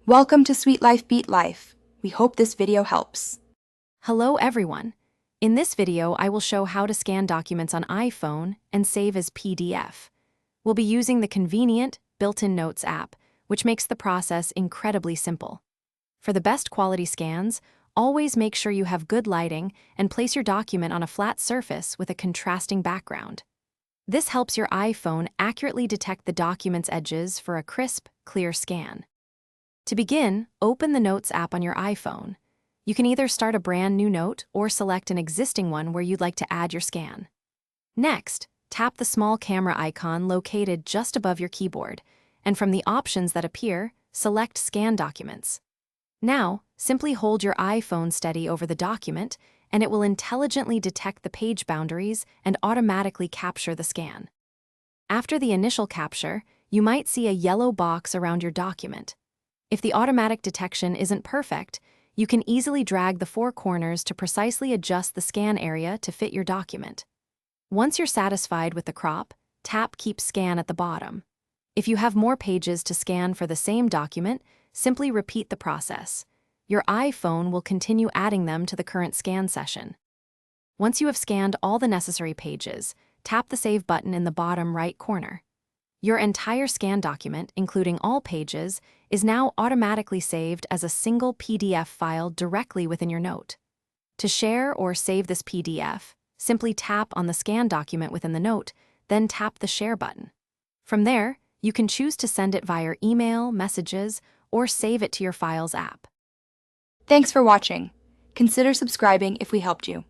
Welcome to Sweet Life Beat Life. We hope this video helps. Hello everyone. In this video, I will show how to scan documents on iPhone and save as PDF. We'll be using the convenient built-in Notes app, which makes the process incredibly simple. For the best quality scans, always make sure you have good lighting and place your document on a flat surface with a contrasting background. This helps your iPhone accurately detect the document's edges for a crisp, clear scan. To begin, open the Notes app on your iPhone. You can either start a brand new note or select an existing one where you'd like to add your scan. Next, tap the small camera icon located just above your keyboard, and from the options that appear, select Scan Documents. Now, simply hold your iPhone steady over the document, and it will intelligently detect the page boundaries and automatically capture the scan. After the initial capture, you might see a yellow box around your document. If the automatic detection isn't perfect, you can easily drag the four corners to precisely adjust the scan area to fit your document. Once you're satisfied with the crop, tap Keep Scan at the bottom. If you have more pages to scan for the same document, simply repeat the process. Your iPhone will continue adding them to the current scan session. Once you have scanned all the necessary pages, tap the Save button in the bottom right corner. Your entire scan document, including all pages, is now automatically saved as a single PDF file directly within your note. To share or save this PDF, simply tap on the scan document within the note, then tap the Share button. From there, you can choose to send it via email, messages, or save it to your Files app. Thanks for watching. Consider subscribing if we helped you.